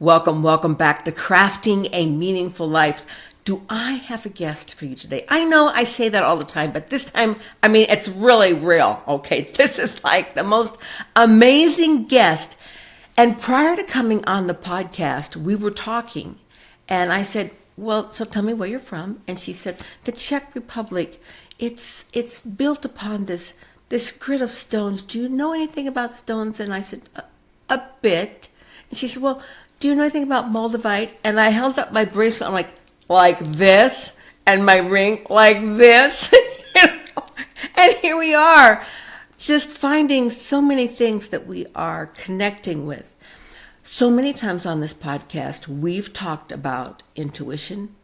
Welcome, welcome back to Crafting a Meaningful Life. Do I have a guest for you today? I know I say that all the time, but this time, it's really real. Okay, this is like the most amazing guest. And prior to coming on the podcast, we were talking, and I said, well, so tell me where you're from. And she said, the Czech Republic, it's built upon this grid of stones. Do you know anything about stones? And I said, a bit. And she said, well, do you know anything about Moldavite? And I held up my bracelet. I'm like this, and my ring like this. And here we are, just finding so many things that we are connecting with. So many times on this podcast, we've talked about intuition,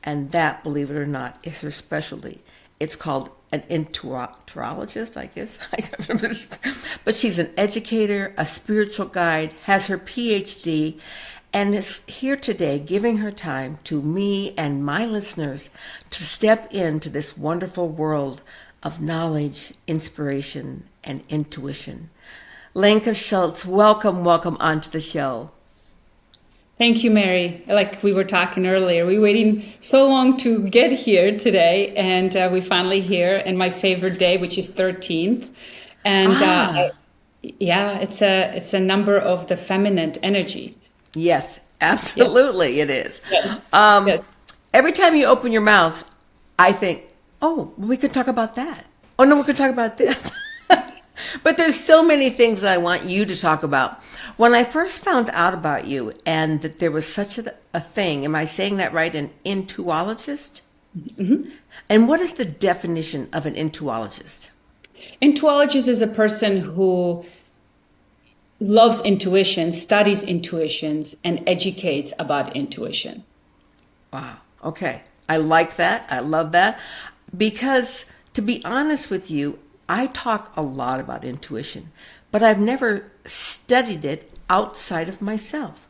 and that, believe it or not, is her specialty. It's called an intuologist, I guess. But she's an educator, a spiritual guide, has her PhD, and is here today giving her time to me and my listeners to step into this wonderful world of knowledge, inspiration, and intuition. Lenka Schulze, welcome onto the show. Thank you, Mary. Like we were talking earlier, we waiting so long to get here today, and we finally here. And my favorite day, which is 13th, and it's a number of the feminine energy. Yes, absolutely, yes. It is. Yes. Yes. Every time you open your mouth, I think, oh, we could talk about that. Oh no, we could talk about this. But there's so many things that I want you to talk about. When I first found out about you and that there was such a thing, am I saying that right, an intuologist? Mm-hmm. And what is the definition of an intuologist? Intuologist is a person who loves intuition, studies intuitions, and educates about intuition. Wow. Okay. I like that. I love that. Because to be honest with you, I talk a lot about intuition, but I've never studied it outside of myself,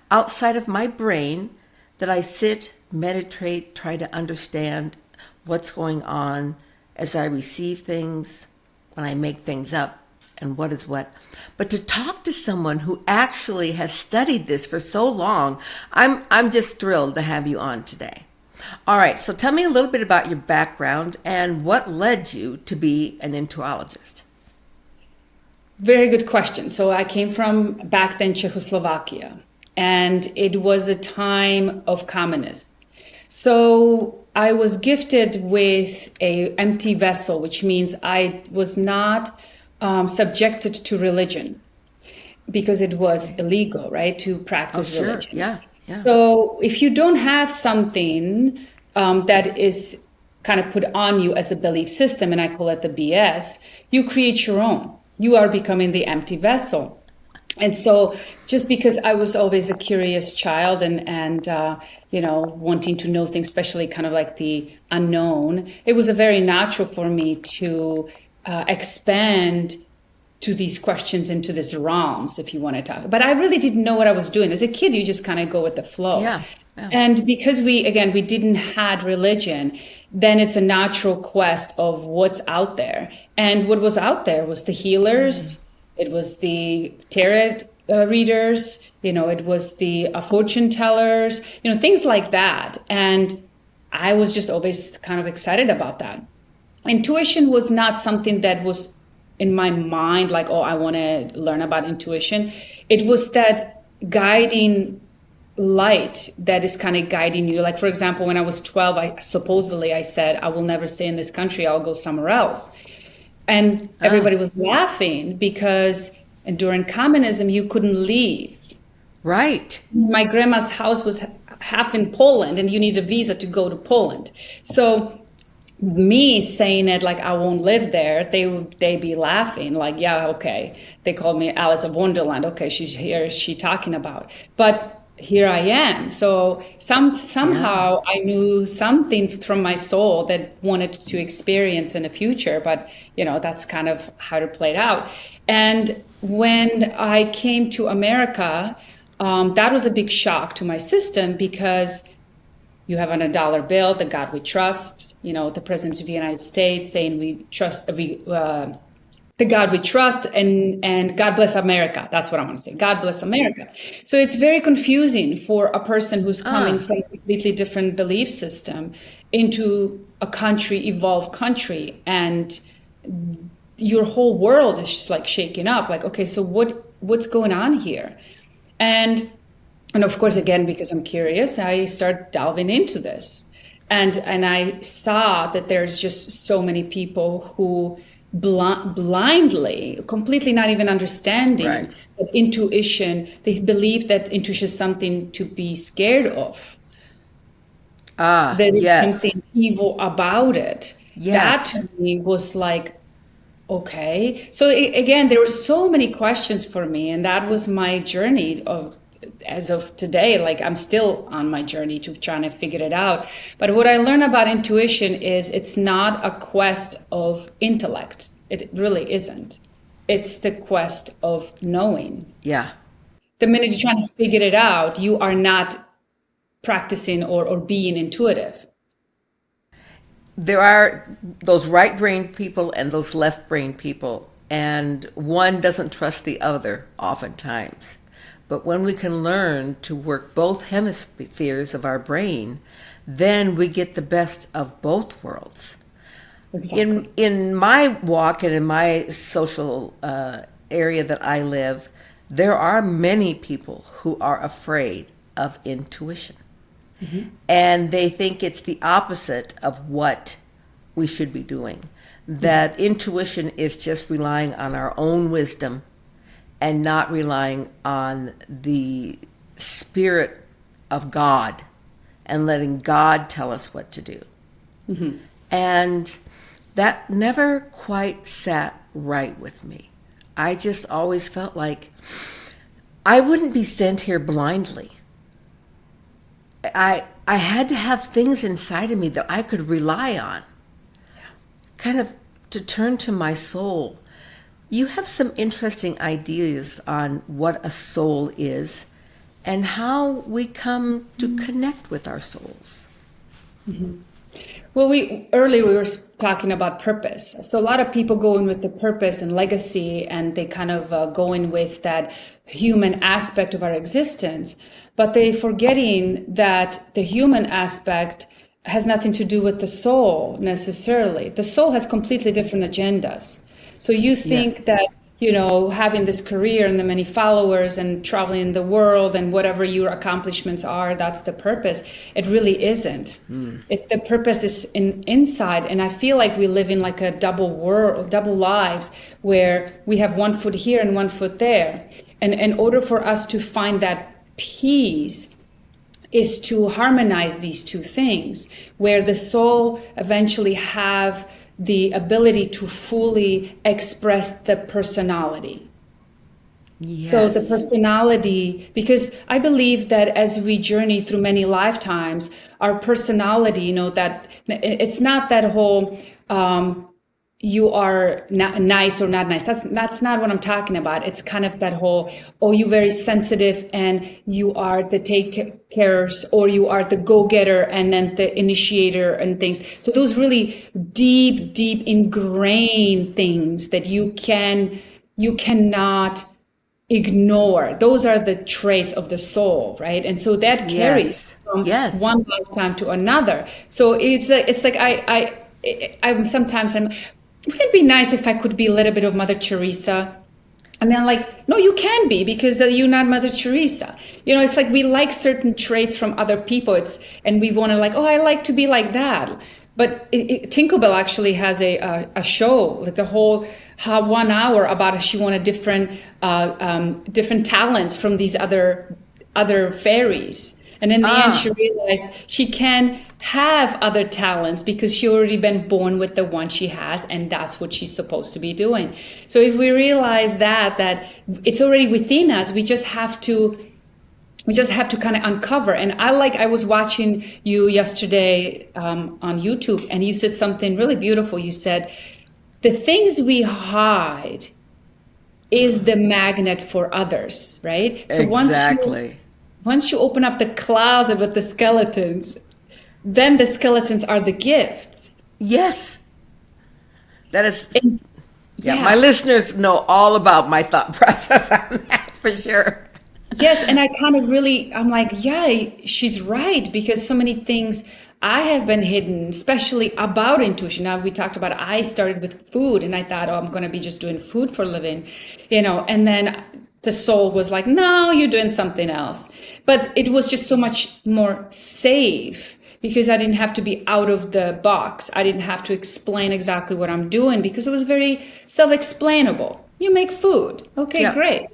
outside of my brain, that I sit, meditate, try to understand what's going on as I receive things, when I make things up, and what is what. But to talk to someone who actually has studied this for so long, I'm just thrilled to have you on today. All right, so tell me a little bit about your background and what led you to be an intuologist. Very good question. So I came from back then Czechoslovakia, and it was a time of communists. So I was gifted with an empty vessel, which means I was not subjected to religion because it was illegal, right, to practice religion. Yeah. So if you don't have something that is kind of put on you as a belief system, and I call it the BS, you create your own. You are becoming the empty vessel. And so just because I was always a curious child and wanting to know things, especially kind of like the unknown, it was a very natural for me to expand to these questions into these realms, if you want to talk. But I really didn't know what I was doing. As a kid, you just kind of go with the flow. Yeah. And because we didn't had religion, then it's a natural quest of what's out there. And what was out there was the healers, it was the tarot readers, it was the fortune tellers, things like that. And I was just always kind of excited about that. Intuition was not something that was in my mind, like, oh, I want to learn about intuition. It was that guiding light that is kind of guiding you. Like, for example, when I was 12, I said, I will never stay in this country. I'll go somewhere else. And everybody was laughing because during communism, you couldn't leave. Right. My grandma's house was half in Poland, and you need a visa to go to Poland. So me saying it like I won't live there, they'd be laughing like, yeah, okay. They called me Alice of Wonderland. Okay, she's here, she talking about. But here I am. So somehow I knew something from my soul that wanted to experience in the future. But that's kind of how it played out. And when I came to America, that was a big shock to my system because you have on a dollar bill, the God we trust, the President of the United States saying we the God we trust, and God bless America. That's what I want to say. God bless America. So it's very confusing for a person who's coming from a completely different belief system into a country, evolved country, and your whole world is just like shaking up. Like, okay, so what's going on here? And of course, again, because I'm curious, I start delving into this. And I saw that there's just so many people who blindly, completely not even understanding that intuition, they believe that intuition is something to be scared of. There's something evil about it. That to me was like, okay. So again, there were so many questions for me, and that was my journey as of today. Like, I'm still on my journey to trying to figure it out. But what I learned about intuition is it's not a quest of intellect. It really isn't. It's the quest of knowing. Yeah. The minute you're trying to figure it out, you are not practicing or being intuitive. There are those right brain people and those left brain people, and one doesn't trust the other oftentimes. But when we can learn to work both hemispheres of our brain, then we get the best of both worlds. Exactly. In my walk and in my social area that I live, there are many people who are afraid of intuition. Mm-hmm. And they think it's the opposite of what we should be doing. That intuition is just relying on our own wisdom and not relying on the spirit of God and letting God tell us what to do. Mm-hmm. And that never quite sat right with me. I just always felt like I wouldn't be sent here blindly. I had to have things inside of me that I could rely on, kind of to turn to my soul. You have some interesting ideas on what a soul is and how we come to connect with our souls. Mm-hmm. Well, earlier we were talking about purpose. So a lot of people go in with the purpose and legacy, and they kind of go in with that human aspect of our existence, but they're forgetting that the human aspect has nothing to do with the soul necessarily. The soul has completely different agendas. So you think that, having this career and the many followers and traveling the world and whatever your accomplishments are, that's the purpose. It really isn't. The purpose is inside. And I feel like we live in like a double world, double lives, where we have one foot here and one foot there. And in order for us to find that peace is to harmonize these two things, where the soul eventually have the ability to fully express the personality. Yes. So the personality, because I believe that as we journey through many lifetimes, our personality, that it's not that whole, you are not nice or not nice. That's not what I'm talking about. It's kind of that whole, you're very sensitive and you are the take carers, or you are the go-getter and then the initiator and things. So those really deep ingrained things that you cannot ignore. Those are the traits of the soul, right? And so that carries from one lifetime to another. So it's like I'm sometimes wouldn't it be nice if I could be a little bit of Mother Teresa? And then like, no, you can be, because you're not Mother Teresa. It's like we like certain traits from other people. And we want to like, I like to be like that. But Tinkerbell actually has a show, like the whole 1 hour about she wanted different talents from these other fairies. And in the end, she realized she can have other talents because she already been born with the one she has, and that's what she's supposed to be doing. So if we realize that it's already within us, we just have to kind of uncover. And I was watching you yesterday on YouTube, and you said something really beautiful. You said, the things we hide is the magnet for others, right? So once you open up the closet with the skeletons, then the skeletons are the gifts. Yes. That is... Yeah, my listeners know all about my thought process on that for sure. Yes, and I kind of really, I'm like, yeah, she's right, because so many things I have been hidden, especially about intuition. Now we talked about I started with food and I thought, oh, I'm going to be just doing food for a living, and then the soul was like, no, you're doing something else. But it was just so much more safe because I didn't have to be out of the box. I didn't have to explain exactly what I'm doing because it was very self-explainable. You make food. Okay, Yeah. great.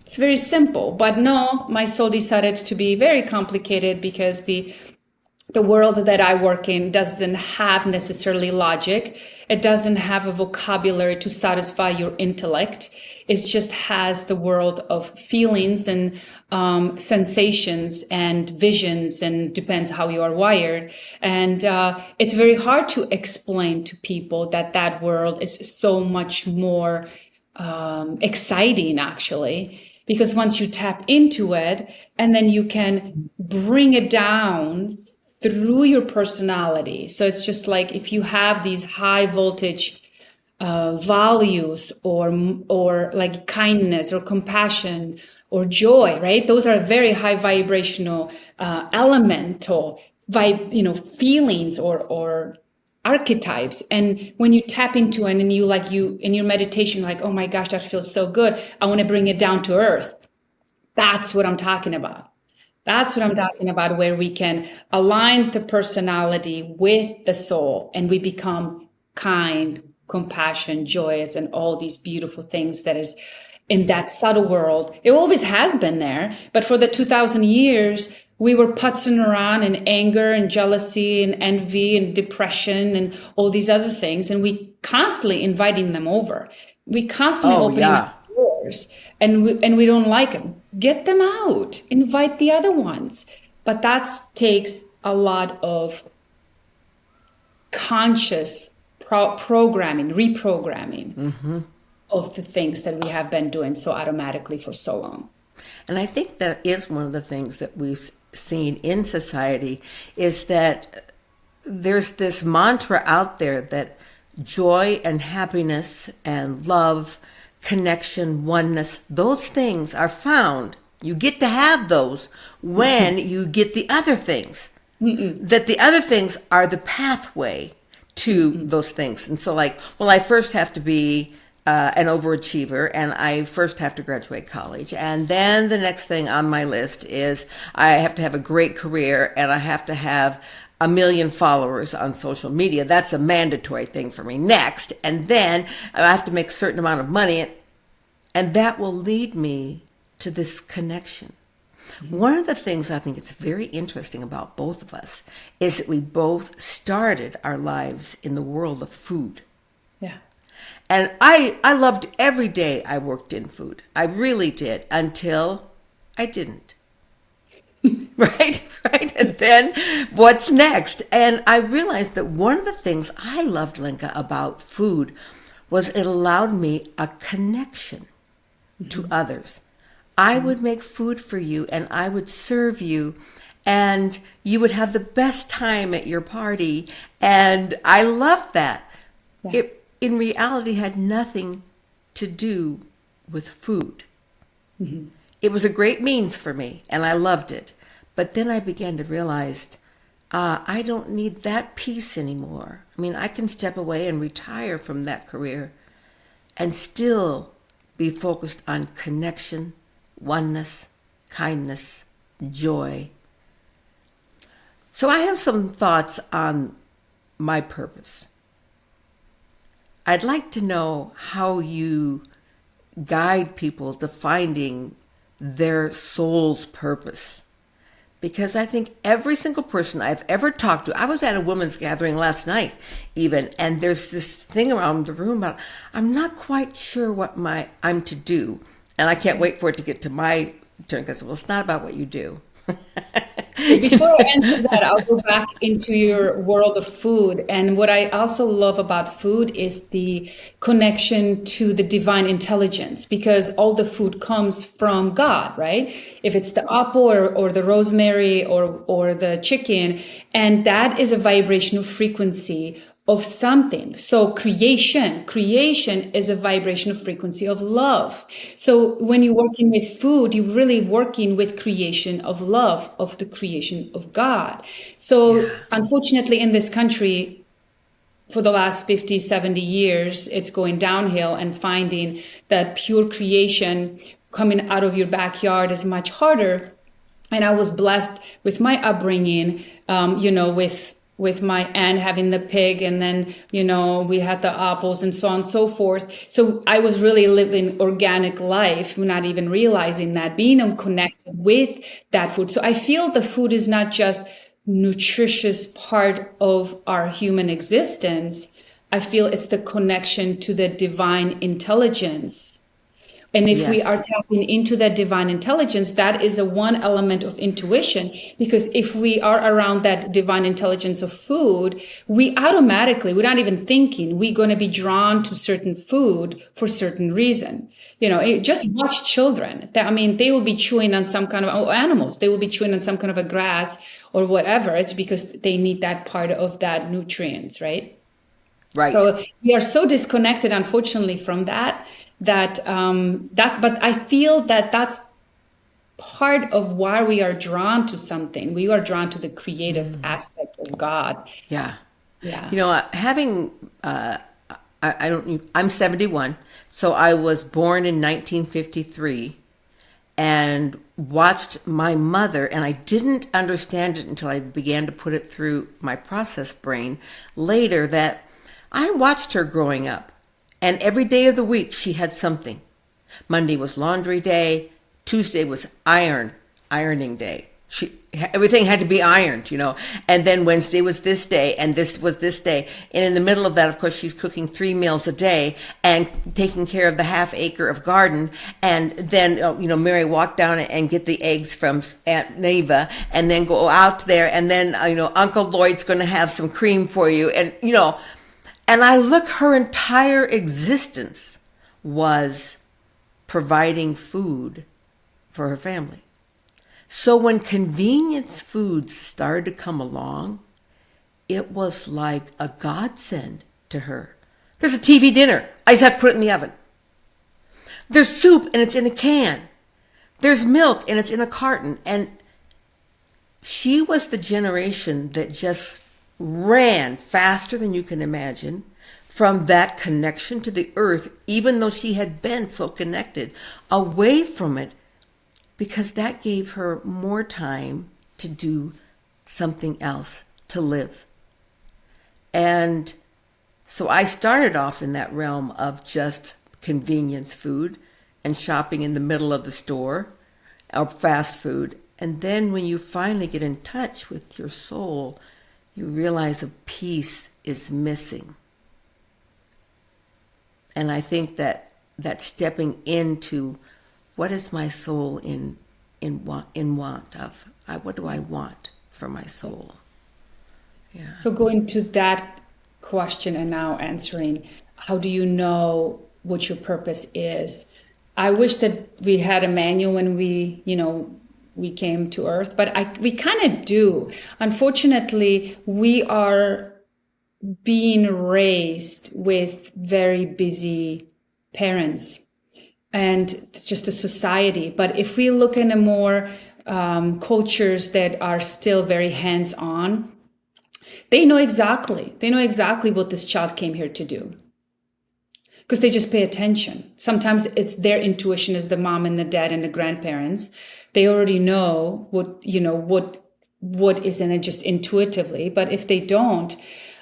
It's very simple, but no, my soul decided to be very complicated because the world that I work in doesn't have necessarily logic. It doesn't have a vocabulary to satisfy your intellect. It just has the world of feelings and sensations and visions, and depends how you are wired. And it's very hard to explain to people that world is so much more exciting, actually. Because once you tap into it, and then you can bring it down through your personality. So it's just like if you have these high voltage values, or like kindness or compassion or joy, right? Those are very high vibrational elemental feelings or archetypes. And when you tap into it and you in your meditation, like, oh my gosh, that feels so good, I want to bring it down to earth. That's what I'm talking about. That's what I'm talking about, where we can align the personality with the soul and we become kind, compassion, joyous, and all these beautiful things that is in that subtle world. It always has been there, but for the 2000 years, we were putzing around in anger and jealousy and envy and depression and all these other things. And we constantly inviting them over. We constantly opening doors, and we don't like them. Get them out, invite the other ones. But that takes a lot of conscious programming, reprogramming of the things that we have been doing so automatically for so long. And I think that is one of the things that we've seen in society, is that there's this mantra out there that joy and happiness and love, connection, oneness, those things are found. You get to have those when you get the other things. That the other things are the pathway to those things. And so like, well, I first have to be an overachiever, and I first have to graduate college. And then the next thing on my list is I have to have a great career, and I have to have 1 million followers on social media. That's a mandatory thing for me next. And then I have to make a certain amount of money, and that will lead me to this connection. One of the things I think it's very interesting about both of us is that we both started our lives in the world of food. Yeah. And I loved every day I worked in food. I really did, until I didn't. Right? And then what's next? And I realized that one of the things I loved, Lenka, about food was it allowed me a connection to others. I would make food for you, and I would serve you, and you would have the best time at your party. And I loved that. Yeah. It, in reality, had nothing to do with food. It was a great means for me, and I loved it. But then I began to realize, I don't need that piece anymore. I mean, I can step away and retire from that career and still be focused on connection, oneness, kindness, joy. So I have some thoughts on my purpose. I'd like to know how you guide people to finding their soul's purpose. Because I think every single person I've ever talked to, I was at a women's gathering last night even, and there's this thing around the room about, I'm not quite sure what I'm to do. And I can't wait for it to get to my turn, because, well, it's not about what you do. Before I answer that, I'll go back into your world of food. And what I also love about food is the connection to the divine intelligence, because all the food comes from God, right? If it's the apple or the rosemary or the chicken, and that is a vibrational frequency of something. So creation is a vibration of frequency of love. So when you're working with food, you're really working with creation of love, of the creation of God. So unfortunately in this country, for the last 50, 70 years, it's going downhill, and finding that pure creation coming out of your backyard is much harder. And I was blessed with my upbringing, with my aunt having the pig, and then, we had the apples and so on and so forth. So I was really living organic life, not even realizing that, being connected with that food. So I feel the food is not just nutritious part of our human existence. I feel it's the connection to the divine intelligence. And if we are tapping into that divine intelligence, that is a one element of intuition, because if we are around that divine intelligence of food, we automatically, we're not even thinking, we're going to be drawn to certain food for certain reason. Just watch children. They will be chewing on some kind of animals. They will be chewing on some kind of a grass or whatever. It's because they need that part of that nutrients, right? Right. So we are so disconnected, unfortunately, from that. But I feel that that's part of why we are drawn to something. We are drawn to the creative aspect of God. Yeah. Yeah. I'm 71, so I was born in 1953 and watched my mother, and I didn't understand it until I began to put it through my process brain later, that I watched her growing up. And every day of the week, she had something. Monday was laundry day. Tuesday was ironing day. Everything had to be ironed, And then Wednesday was this day, and this was this day. And in the middle of that, of course, she's cooking 3 meals a day and taking care of the half acre of garden. And then, Mary walked down and get the eggs from Aunt Neva, and then go out there. And then, Uncle Lloyd's going to have some cream for you. And, and I look, her entire existence was providing food for her family. So when convenience foods started to come along, it was like a godsend to her. There's a TV dinner. I just have to put it in the oven. There's soup and it's in a can. There's milk and it's in a carton. And she was the generation that just ran faster than you can imagine from that connection to the earth, even though she had been so connected, away from it, because that gave her more time to do something else, to live. And so I started off in that realm of just convenience food and shopping in the middle of the store, or fast food. And then when you finally get in touch with your soul, you realize a piece is missing. And I think that stepping into what is my soul in want of? What do I want for my soul? Yeah. So going to that question and now answering, how do you know what your purpose is? I wish that we had a manual when we came to Earth, but we kind of do. Unfortunately, we are being raised with very busy parents and just a society. But if we look in a more cultures that are still very hands-on, they know exactly what this child came here to do, because they just pay attention. Sometimes it's their intuition as the mom and the dad and the grandparents. They already know what is in it just intuitively. But if they don't,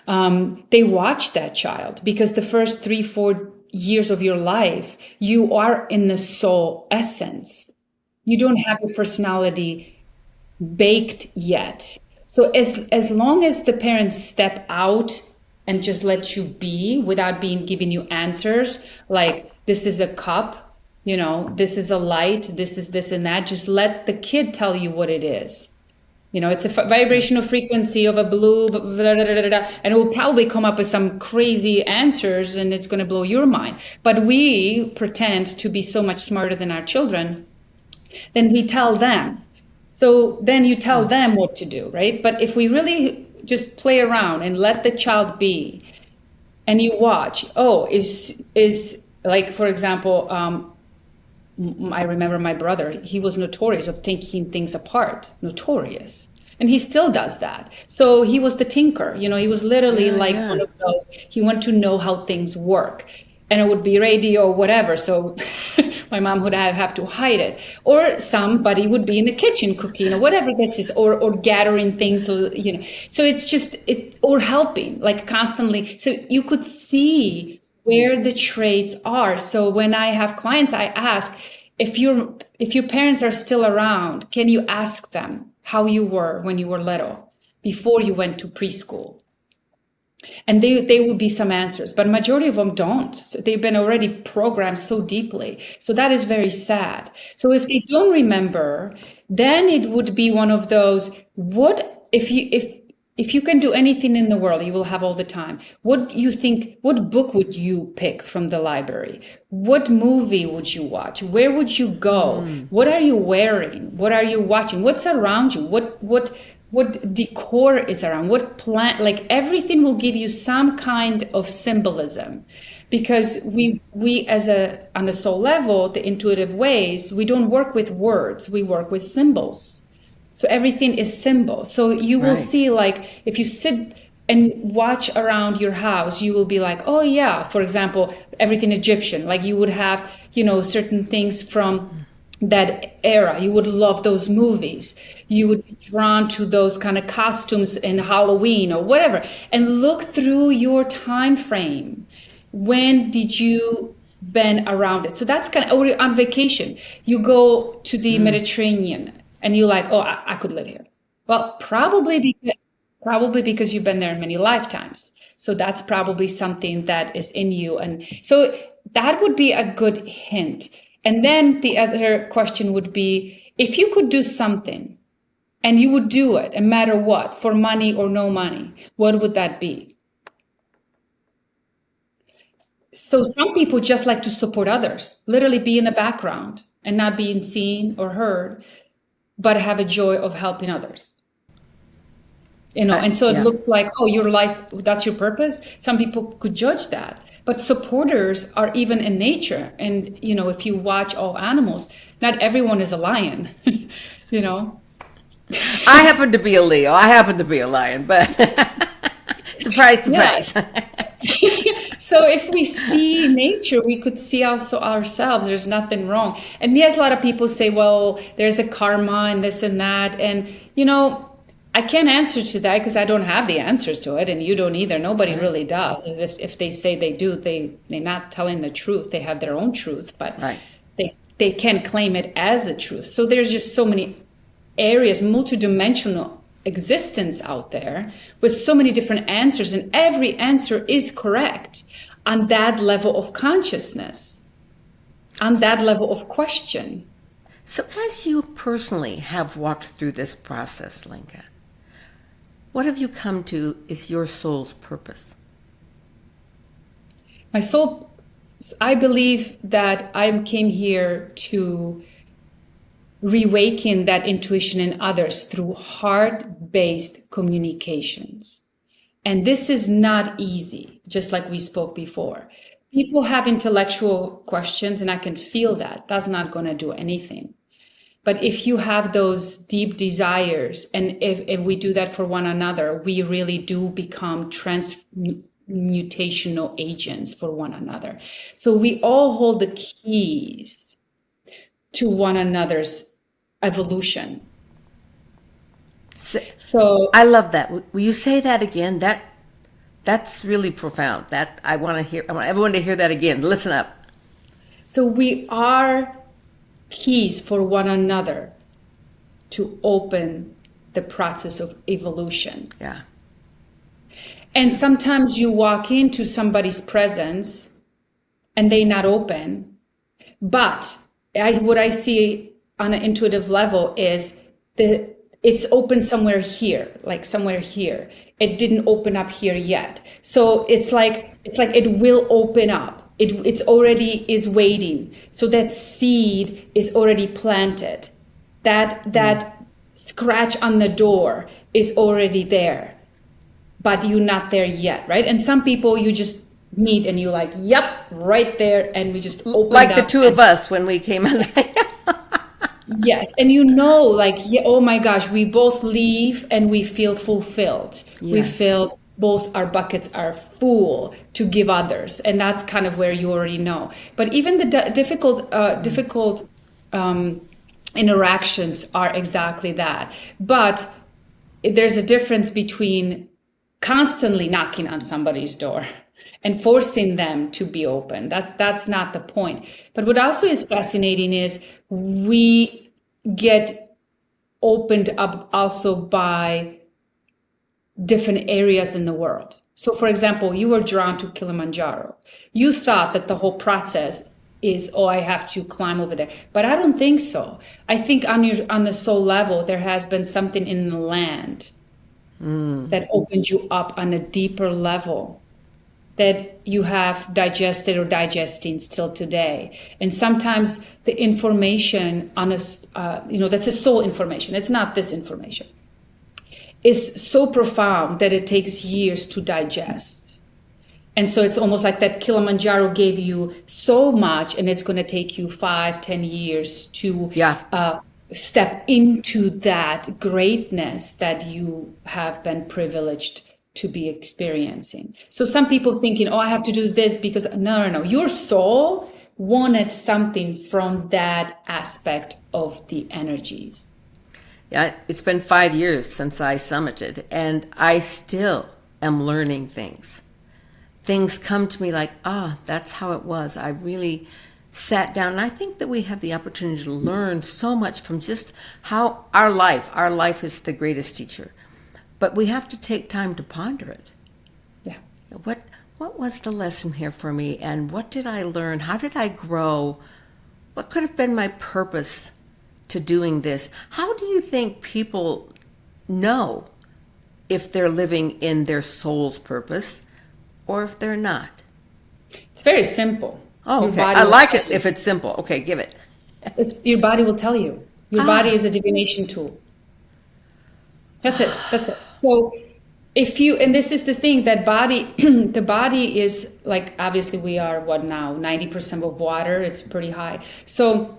they watch that child, because the first 3-4 years of your life, you are in the soul essence. You don't have your personality baked yet. So as long as the parents step out and just let you be without giving you answers, like this is a cup, this is a light, this is this and that, just let the kid tell you what it is. It's a vibrational frequency of a blue, blah, blah, blah, blah, blah, and it will probably come up with some crazy answers, and it's going to blow your mind. But we pretend to be so much smarter than our children. Then we tell them. So then you tell them what to do, right? But if we really just play around and let the child be, and you watch, is like, for example, I remember my brother, he was notorious of taking things apart, notorious. And he still does that. So he was the tinker, he was literally one of those, he wanted to know how things work. And it would be radio or whatever. So my mom would have to hide it. Or somebody would be in the kitchen cooking or whatever this is, or gathering things, So it's just, or helping, like constantly. So you could see where the traits are. So when I have clients, I ask, if your parents are still around, can you ask them how you were when you were little, before you went to preschool? And they would be some answers, but majority of them don't. So they've been already programmed so deeply. So that is very sad. So if they don't remember, then it would be one of those, if you can do anything in the world, you will have all the time. What book would you pick from the library? What movie would you watch? Where would you go? What are you wearing? What are you watching? What's around you? What decor is around? What plant? Like, everything will give you some kind of symbolism, because we on the soul level, the intuitive ways, we don't work with words. We work with symbols. So everything is symbol. So you will see, like, if you sit and watch around your house, you will be like, oh yeah, for example, everything Egyptian, like you would have, certain things from that era. You would love those movies. You would be drawn to those kind of costumes in Halloween or whatever, and look through your time frame. When did you been around it? So that's kind of, or on vacation, you go to the Mediterranean, and you're like, I could live here. Well, probably because you've been there many lifetimes. So that's probably something that is in you. And so that would be a good hint. And then the other question would be, if you could do something and you would do it, no matter what, for money or no money, what would that be? So some people just like to support others, literally be in the background and not being seen or heard, but have a joy of helping others. And so it looks like, your life, that's your purpose. Some people could judge that, but supporters are even in nature. And, if you watch all animals, not everyone is a lion, I happen to be a Leo. I happen to be a lion, but surprise. So if we see nature, we could see also ourselves. There's nothing wrong. And yes, a lot of people say, well, there's a karma and this and that. And, I can't answer to that because I don't have the answers to it. And you don't either. Nobody really does. If they say they do, they're not telling the truth. They have their own truth, but they can't claim it as a truth. So there's just so many areas, multidimensional existence out there with so many different answers, and every answer is correct on that level of consciousness, on that level of question. So as you personally have walked through this process, Lenka, what have you come to is your soul's purpose? My soul, I believe that I came here to reawaken that intuition in others through heart-based communications. And this is not easy, just like we spoke before. People have intellectual questions, and I can feel that. That's not going to do anything. But if you have those deep desires, and if we do that for one another, we really do become transmutational agents for one another. So we all hold the keys to one another's evolution. So I love that. Will you say that again? That's really profound. That I want everyone to hear that again. Listen up. So we are keys for one another to open the process of evolution. Yeah. And sometimes you walk into somebody's presence and they not open, but what I see on an intuitive level is it's open somewhere here, like somewhere here. It didn't open up here yet. So it's like it will open up. It's already is waiting. So that seed is already planted. That scratch on the door is already there. but you're not there yet, right? And some people you just meet and you're like, yep, right there, and we just open like the two of us when we came in. Yes, and you know, like, yeah, oh my gosh, we both leave and we feel fulfilled. We Yes. feel both our buckets are full to give others, and that's kind of where you already know. But even the difficult interactions are exactly that. But there's a difference between constantly knocking on somebody's door and forcing them to be open. That's not the point. But what also is fascinating is we get opened up also by different areas in the world. So for example, you were drawn to Kilimanjaro. You thought that the whole process is, oh, I have to climb over there. But I don't think so. I think on the soul level, there has been something in the land that opened you up on a deeper level that you have digested or digesting still today. And sometimes the information on us, that's a soul information. It's not this information. Is so profound that it takes years to digest. And so it's almost like that Kilimanjaro gave you so much, and it's going to take you 5-10 years to step into that greatness that you have been privileged to be experiencing. So some people thinking, oh, I have to do this because no. Your soul wanted something from that aspect of the energies. Yeah, it's been 5 years since I summited, and I still am learning things. Things come to me like, that's how it was. I really sat down, and I think that we have the opportunity to learn so much from just how our life is the greatest teacher. But we have to take time to ponder it. Yeah. What was the lesson here for me, and what did I learn? How did I grow? What could have been my purpose to doing this? How do you think people know if they're living in their soul's purpose or if they're not? It's very simple. Oh, okay. I like it if it's simple. Okay, give it. Your body will tell you. Your body is a divination tool. That's it. So if you, and this is the thing, that body, the body is like, obviously we are what now, 90% of water. It's pretty high. So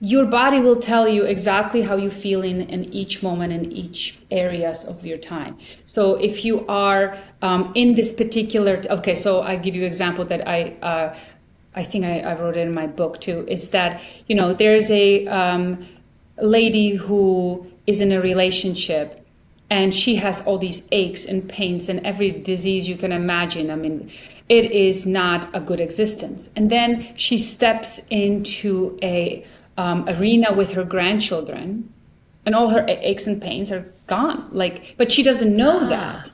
your body will tell you exactly how you're feeling in each moment, in each areas of your time. So if you are in this particular, okay, so I give you an example that I think I wrote it in my book too, is that, there's a lady who is in a relationship and she has all these aches and pains and every disease you can imagine. I mean, it is not a good existence. And then she steps into a arena with her grandchildren and all her aches and pains are gone. But she doesn't know that.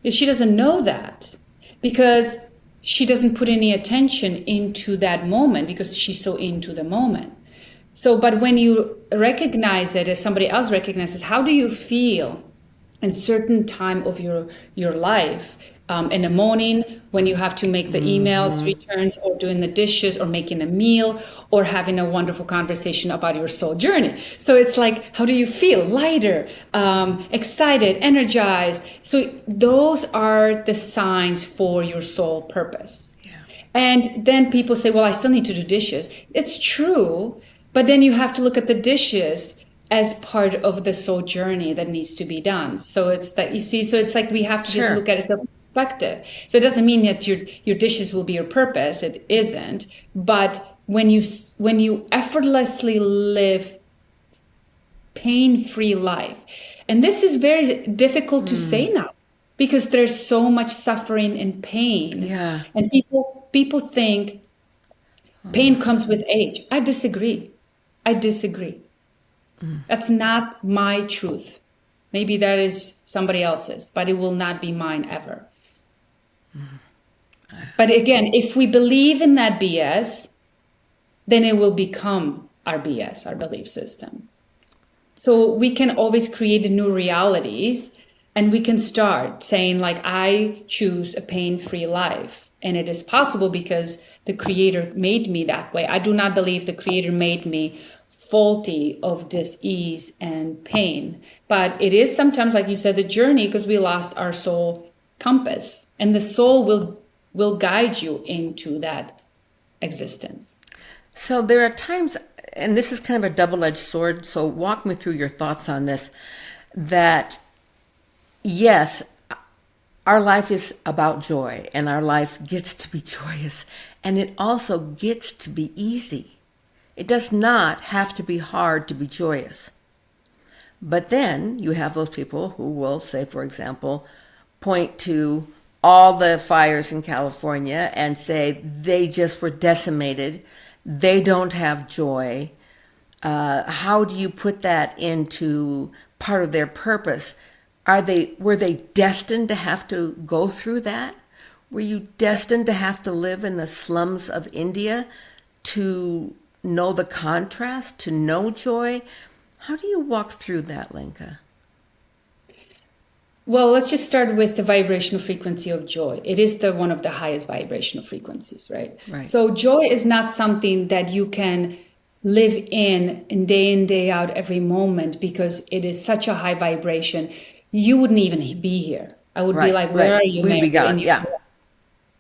She doesn't know that because she doesn't put any attention into that moment because she's so into the moment. So, but when you recognize it, if somebody else recognizes, how do you feel in certain time of your life? In the morning when you have to make the emails, returns, or doing the dishes, or making a meal, or having a wonderful conversation about your soul journey. So it's like, how do you feel? Lighter, excited, energized. So those are the signs for your soul purpose. Yeah. And then people say, well, I still need to do dishes. It's true, but then you have to look at the dishes as part of the soul journey that needs to be done. So it's that, you see, so it's like we have to just look at it as a perspective. So it doesn't mean that your dishes will be your purpose. It isn't. But when you effortlessly live pain-free life, and this is very difficult to say now because there's so much suffering and pain. Yeah. And people think pain comes with age. I disagree. That's not my truth. Maybe that is somebody else's, but it will not be mine ever. But again, if we believe in that BS, then it will become our BS, our belief system. So we can always create new realities, and we can start saying, like, I choose a pain-free life. And it is possible because the Creator made me that way. I do not believe the Creator made me faulty of dis-ease and pain. But it is sometimes, like you said, the journey, because we lost our soul compass, and the soul will guide you into that existence. So there are times, and this is kind of a double-edged sword, so walk me through your thoughts on this, that yes, our life is about joy, and our life gets to be joyous, and it also gets to be easy. It does not have to be hard to be joyous. But then you have those people who will say, for example, point to all the fires in California and say they just were decimated. They don't have joy. How do you put that into part of their purpose? Were they destined to have to go through that? Were you destined to have to live in the slums of India to know the contrast, to know joy? How do you walk through that, Lenka? Well, let's just start with the vibrational frequency of joy. It is one of the highest vibrational frequencies, right? Right. So joy is not something that you can live in day out every moment, because it is such a high vibration. You wouldn't even be here. I would be like, where are you, We'd Mary? be gone, yeah.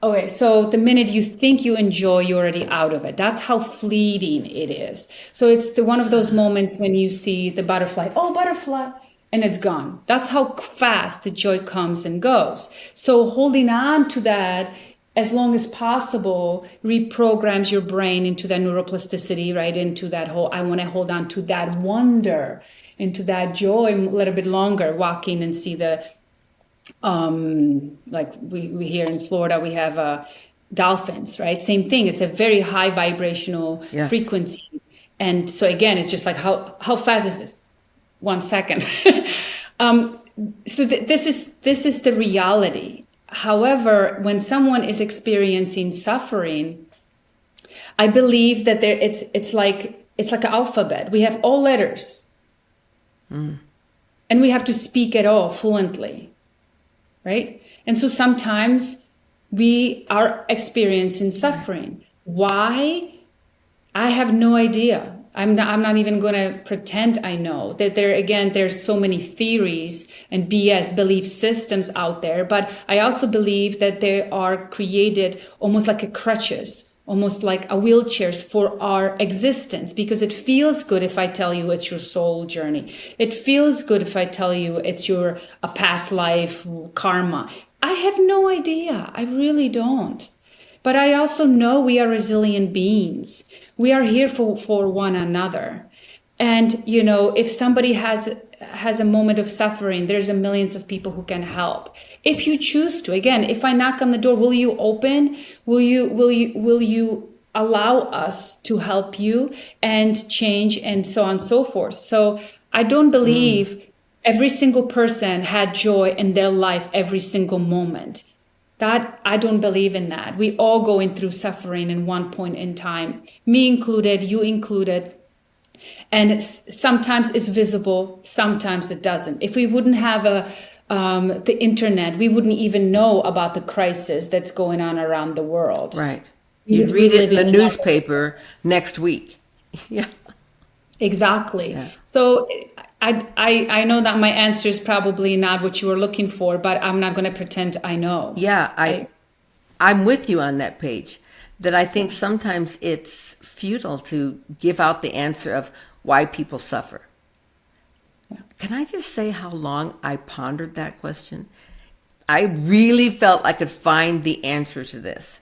Okay, so the minute you think you enjoy, you're already out of it. That's how fleeting it is. So it's one of those moments when you see the butterfly, oh, butterfly, and it's gone. That's how fast the joy comes and goes. So holding on to that as long as possible reprograms your brain into that neuroplasticity, right? Into that whole, I want to hold on to that wonder, into that joy a little bit longer, walking and see the, like we here in Florida, we have dolphins, right? Same thing. It's a very high vibrational frequency. And so again, it's just like, how fast is this? 1 second. So this is the reality. However, when someone is experiencing suffering, I believe that it's like an alphabet. We have all letters, and we have to speak it all fluently, right? And so sometimes we are experiencing suffering. Why? I have no idea. I'm not even going to pretend I know that there's so many theories and BS belief systems out there, but I also believe that they are created almost like a crutches, almost like a wheelchairs for our existence, because it feels good if I tell you it's your soul journey. It feels good if I tell you it's a past life karma. I have no idea. I really don't. But I also know we are resilient beings. We are here for one another. And, if somebody has a moment of suffering, there's millions of people who can help. If you choose to, again, if I knock on the door, will you open? Will you allow us to help you and change and so on and so forth? So I don't believe every single person had joy in their life every single moment. That I don't believe in that. We all going through suffering in one point in time, me included, you included. And sometimes it's visible, sometimes it doesn't. If we wouldn't have the internet, we wouldn't even know about the crisis that's going on around the world. Right. You'd read it in the newspaper next week. Yeah. Exactly. Yeah. So I know that my answer is probably not what you were looking for, but I'm not going to pretend I know. Yeah, I'm with you on that page, that I think sometimes it's futile to give out the answer of why people suffer. Yeah. Can I just say how long I pondered that question? I really felt I could find the answer to this.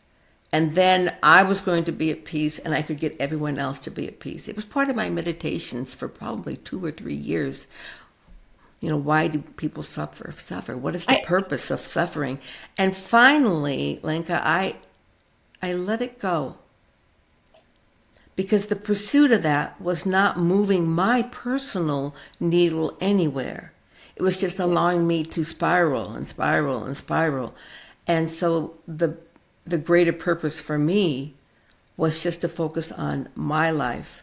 And then I was going to be at peace, and I could get everyone else to be at peace. It was part of my meditations for probably 2 or 3 years. Why do people suffer? What is the purpose of suffering? And finally, Lenka, I let it go. Because the pursuit of that was not moving my personal needle anywhere. It was just allowing me to spiral and spiral and spiral. And so the greater purpose for me was just to focus on my life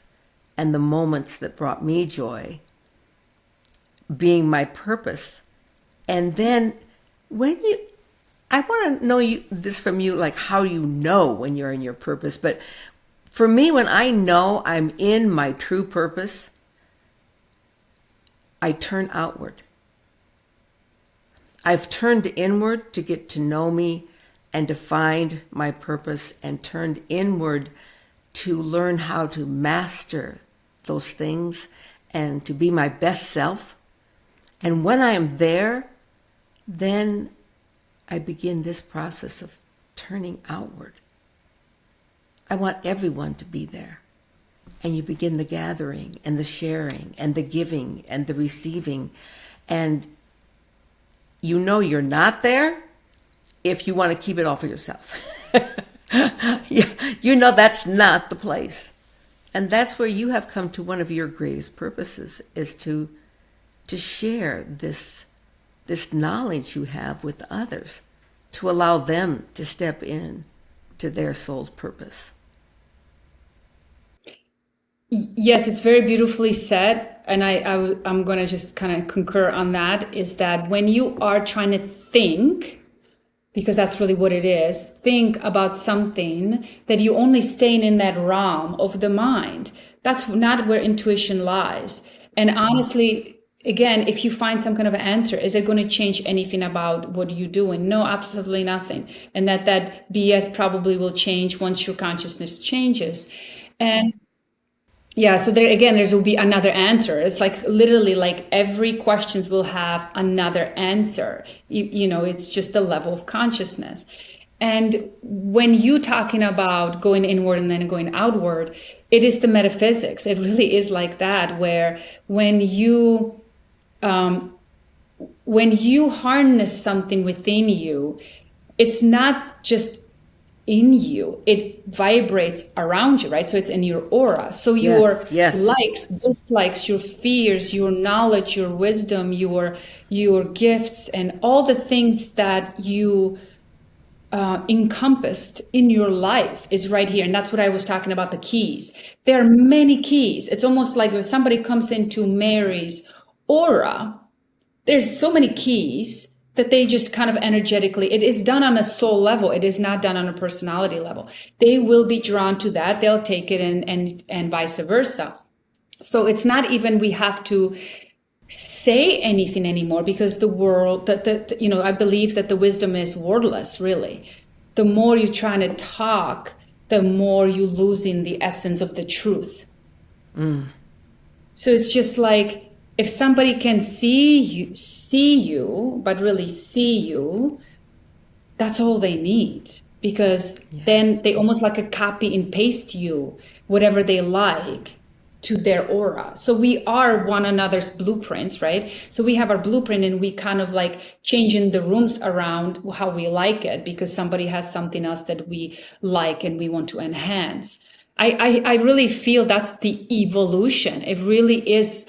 and the moments that brought me joy being my purpose. And then I want to know this from you, like how you know when you're in your purpose. But For me, when I know I'm in my true purpose, I turn outward. I've turned inward to get to know me and to find my purpose, and turned inward to learn how to master those things and to be my best self. And when I am there, then I begin this process of turning outward. I want everyone to be there. And you begin the gathering and the sharing and the giving and the receiving. And you know you're not there if you want to keep it all for yourself. You know that's not the place. And that's where you have come to one of your greatest purposes, is to share this knowledge you have with others, to allow them to step in to their soul's purpose. Yes, it's very beautifully said. And I'm going to just kind of concur on that, is that when you are trying to think, because that's really what it is, think about something, that you only staying in that realm of the mind. That's not where intuition lies. And honestly, again, if you find some kind of answer, is it going to change anything about what you're doing? No, absolutely nothing. And that BS probably will change once your consciousness changes. And yeah, so there will be another answer. It's like literally like every questions will have another answer. It's just the level of consciousness. And when you talking about going inward and then going outward, it is the metaphysics. It really is like that, where when you harness something within you, it's not just in you, it vibrates around you, right? So it's in your aura. So your likes, dislikes, your fears, your knowledge, your wisdom, your gifts, and all the things that you encompassed in your life is right here. And that's what I was talking about, the keys. There are many keys. It's almost like if somebody comes into Mary's aura, there's so many keys that they just kind of energetically, it is done on a soul level. It is not done on a personality level. They will be drawn to that. They'll take it and vice versa. So it's not even we have to say anything anymore, because the world, I believe that the wisdom is wordless, really. The more you're trying to talk, the more you losing the essence of the truth. So it's just like, if somebody can see you, but really see you, that's all they need. Because then they almost like a copy and paste you, whatever they like, to their aura. So we are one another's blueprints, right? So we have our blueprint and we kind of like changing the rooms around how we like it, because somebody has something else that we like and we want to enhance. I really feel that's the evolution. It really is.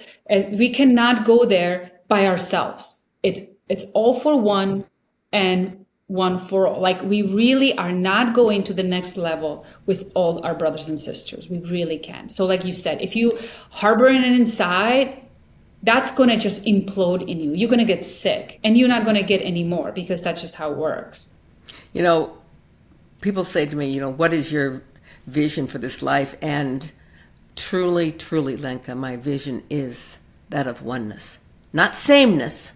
We cannot go there by ourselves. It's all for one and one for all. Like, we really are not going to the next level with all our brothers and sisters. We really can. So like you said, if you harbor it inside, that's going to just implode in you. You're going to get sick, and you're not going to get any more, because that's just how it works. People say to me, what is your vision for this life? And truly, truly, Lenka, my vision is that of oneness, not sameness.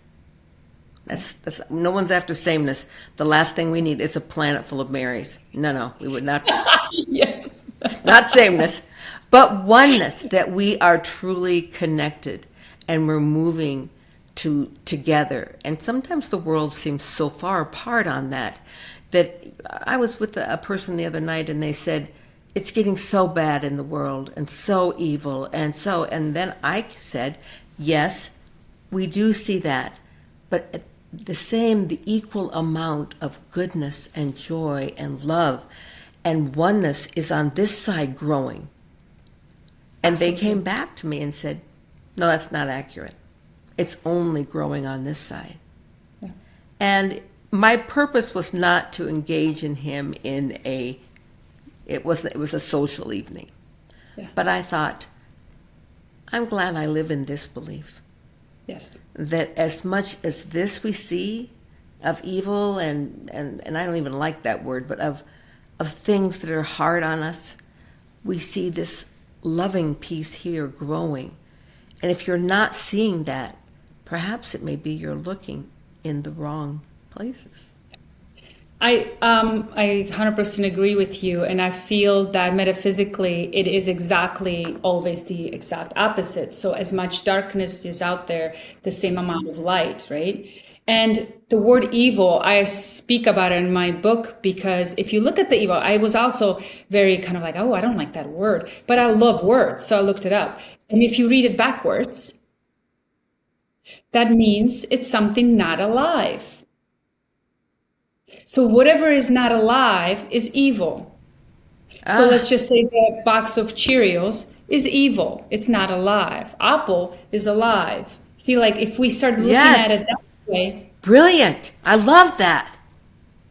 That's no one's after sameness. The last thing we need is a planet full of Marys. No, we would not. Yes. Not sameness, but oneness, that we are truly connected and we're moving together. And sometimes the world seems so far apart on that I was with a person the other night, and they said, it's getting so bad in the world and so evil. And then I said, yes, we do see that, but the equal amount of goodness and joy and love and oneness is on this side growing. And Absolutely. They came back to me and said, no, that's not accurate. It's only growing on this side. Yeah. And my purpose was not to engage in him in it was a social evening. Yeah. But I thought, I'm glad I live in this belief. Yes. That as much as this we see of evil and I don't even like that word, but of things that are hard on us, we see this loving piece here growing. And if you're not seeing that, perhaps it may be you're looking in the wrong places. I 100% agree with you, and I feel that metaphysically it is exactly always the exact opposite. So as much darkness is out there, the same amount of light, right? And the word evil, I speak about it in my book, because if you look at the evil, I was also very kind of like, oh, I don't like that word, but I love words, so I looked it up. And if you read it backwards, that means it's something not alive. So whatever is not alive is evil. So let's just say the box of Cheerios is evil. It's not alive. Apple is alive. See, like if we start looking at it that way. Brilliant. I love that.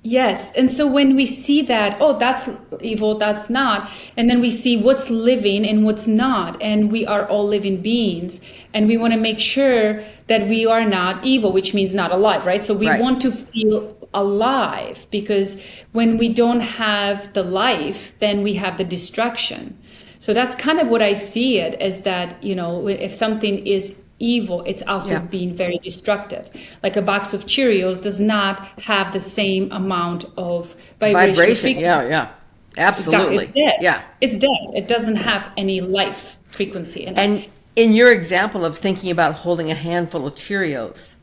Yes. And so when we see that, oh, that's evil, that's not, and then we see what's living and what's not, and we are all living beings, and we want to make sure that we are not evil, which means not alive, right? So we want to feel alive, because when we don't have the life, then we have the destruction. So that's kind of what I see it as, that, you know, if something is evil, it's also being very destructive. Like a box of Cheerios does not have the same amount of vibration. Yeah, absolutely. Exactly. It's dead. Yeah, it's dead. It doesn't have any life frequency in it. And in your example of thinking about holding a handful of Cheerios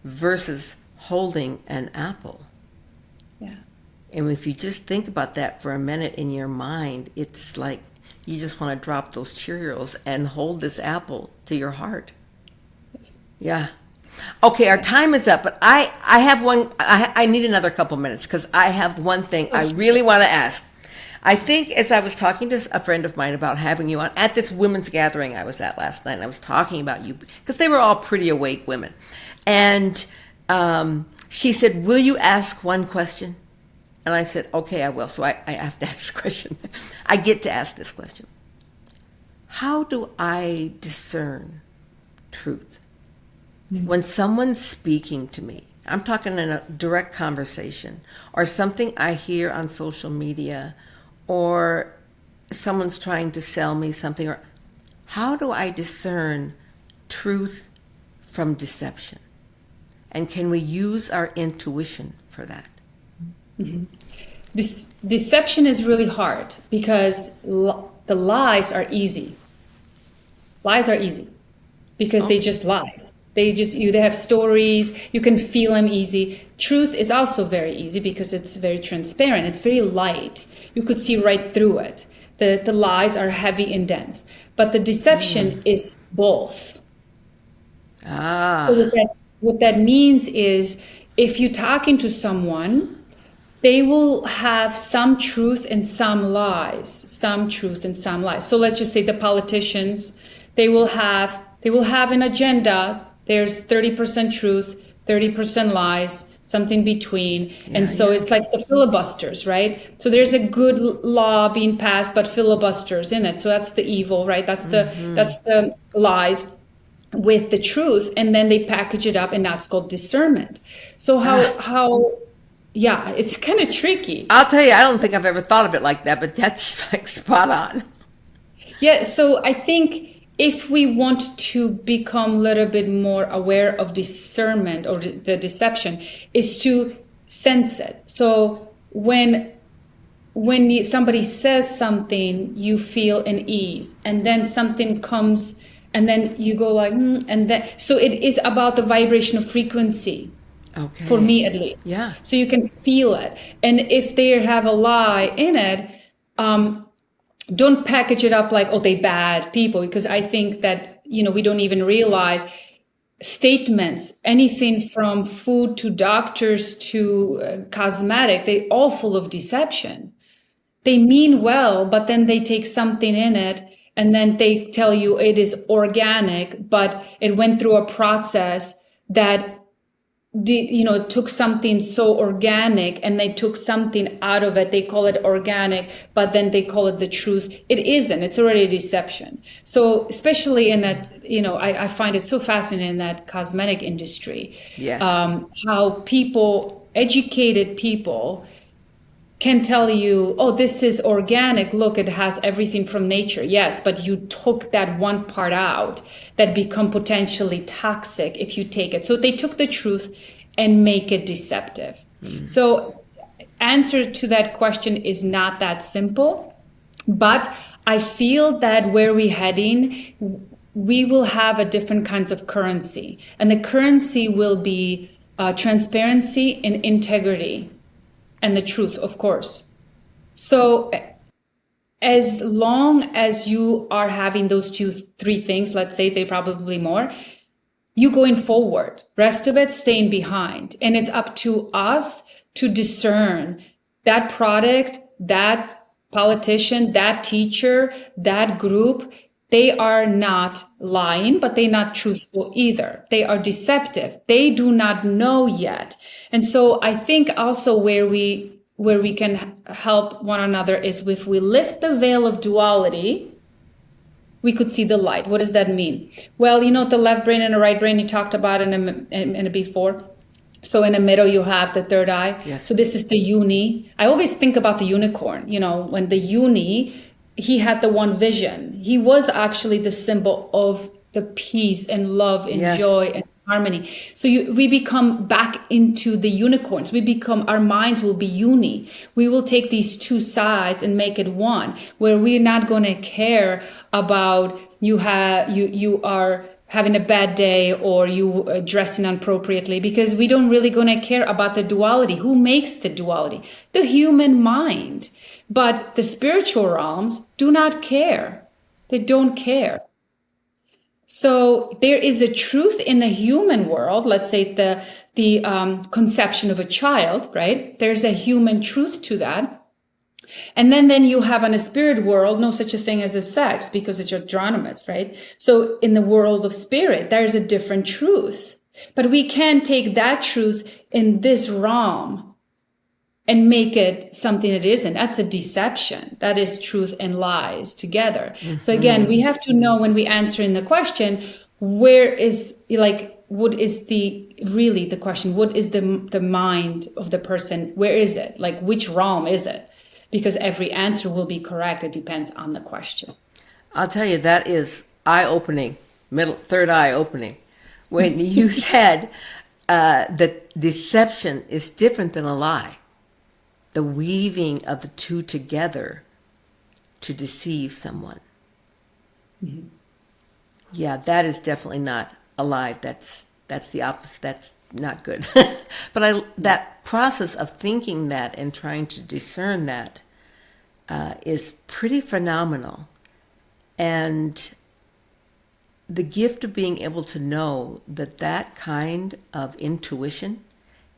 versus holding an apple, and if you just think about that for a minute in your mind, it's like you just want to drop those Cheerios and hold this apple to your heart. Yeah. Okay, our time is up, but I have one. I need another couple minutes, because I have one thing I really want to ask. I think as I was talking to a friend of mine about having you on at this women's gathering I was at last night, and I was talking about you because they were all pretty awake women, and she said, "Will you ask one question?" And I said, "Okay, I will." So I have to ask this question. I get to ask this question. How do I discern truth? When someone's speaking to me, I'm talking in a direct conversation, or something I hear on social media, or someone's trying to sell me something, or how do I discern truth from deception? And can we use our intuition for that? Mm-hmm. This deception is really hard, because the lies are easy. Lies are easy because they just lies. They have stories, you can feel them easy. Truth is also very easy because it's very transparent. It's very light. You could see right through it. The lies are heavy and dense, but the deception is both. So what that means is, if you're talking to someone, they will have some truth and some lies, some truth and some lies. So let's just say the politicians, they will have an agenda. There's 30% truth, 30% lies, something between. And so it's like the filibusters, right? So there's a good law being passed, but filibusters in it. So that's the evil, right? That's the lies with the truth. And then they package it up, and that's called discernment. So yeah, it's kind of tricky. I'll tell you, I don't think I've ever thought of it like that, but that's like spot on. Yeah, so I think if we want to become a little bit more aware of discernment or the deception, is to sense it. So when somebody says something, you feel an ease, and then something comes, and then you go like, and then, so it is about the vibration of frequency. Okay. For me, at least. Yeah. So you can feel it. And if they have a lie in it, don't package it up like, oh, they bad people, because I think that, we don't even realize statements, anything from food to doctors to cosmetic, they all full of deception. They mean well, but then they take something in it, and then they tell you it is organic, but it went through a process that took something so organic, and they took something out of it. They call it organic, but then they call it the truth. It isn't. It's already a deception. So especially in that, I find it so fascinating in that cosmetic industry. Yes. How educated people, can tell you, oh, this is organic. Look, it has everything from nature. Yes, but you took that one part out that become potentially toxic if you take it. So they took the truth and make it deceptive. So answer to that question is not that simple, but I feel that where we're heading, we will have a different kinds of currency, and the currency will be transparency and integrity and the truth, of course. So as long as you are having those three things, let's say they probably more, you going forward, rest of it staying behind. And it's up to us to discern that product, that politician, that teacher, that group. They are not lying, but they're not truthful either. They are deceptive. They do not know yet. And so I think also where we can help one another is if we lift the veil of duality, we could see the light. What does that mean? Well, the left brain and the right brain, you talked about in a before. So in the middle, you have the third eye. Yes. So this is the uni. I always think about the unicorn, when the uni, he had the one vision. He was actually the symbol of the peace and love and Yes. joy and harmony. So we become back into the unicorns. Our minds will be uni. We will take these two sides and make it one, where we're not going to care about you are having a bad day or you dressing inappropriately, because we don't really going to care about the duality. Who makes the duality? The human mind. But the spiritual realms do not care. They don't care. So there is a truth in the human world. Let's say the conception of a child, right? There's a human truth to that. And then you have in a spirit world, no such a thing as a sex, because it's autonomous, right? So in the world of spirit, there's a different truth. But we can't take that truth in this realm and make it something it isn't. That's a deception. That is truth and lies together. Mm-hmm. So again, we have to know when we answer in the question, what is the question? What is the mind of the person? Where is it? Like, which realm is it? Because every answer will be correct. It depends on the question. I'll tell you, that is eye-opening, third eye opening. When you said that deception is different than a lie. The weaving of the two together to deceive someone. Mm-hmm. Yeah, that is definitely not a lie. That's the opposite. That's not good. But that process of thinking that and trying to discern that is pretty phenomenal. And the gift of being able to know that kind of intuition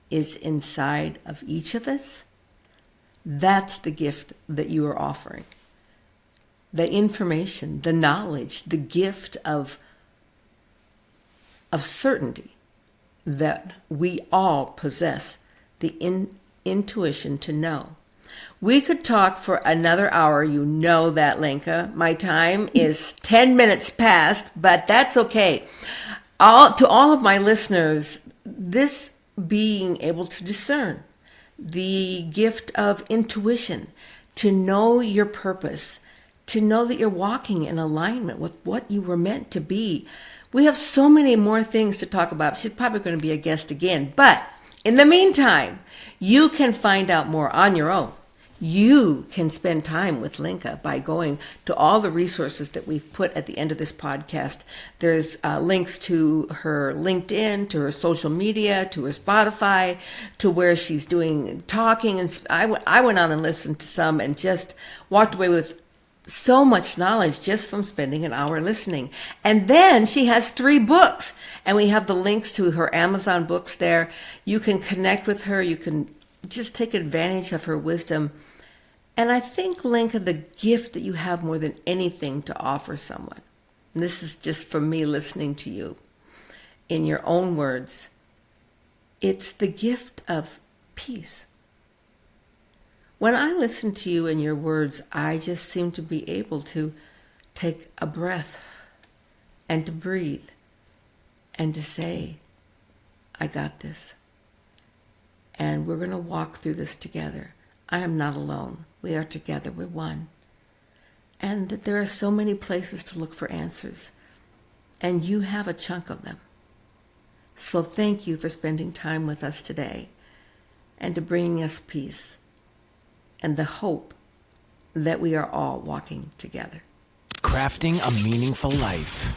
is inside of each of us, that's the gift that you are offering. The information, the knowledge, the gift of certainty that we all possess, the intuition to know. We could talk for another hour, you know that, Lenka. My time is 10 minutes past, but that's okay. To all of my listeners, this being able to discern, the gift of intuition, to know your purpose, to know that you're walking in alignment with what you were meant to be. We have so many more things to talk about. She's probably going to be a guest again. But in the meantime, you can find out more on your own. You can spend time with Lenka by going to all the resources that we've put at the end of this podcast. There's links to her LinkedIn, to her social media, to her Spotify, to where she's doing talking. And I went on and listened to some and just walked away with so much knowledge just from spending an hour listening. And then she has 3 books, and we have the links to her Amazon books there. You can connect with her. You can just take advantage of her wisdom. And I think, Lenka, the gift that you have more than anything to offer someone, and this is just from me listening to you in your own words, it's the gift of peace. When I listen to you and your words, I just seem to be able to take a breath and to breathe and to say, I got this. And we're going to walk through this together. I am not alone. We are together. We're one. And that there are so many places to look for answers. And you have a chunk of them. So thank you for spending time with us today and to bringing us peace and the hope that we are all walking together. Crafting a meaningful life.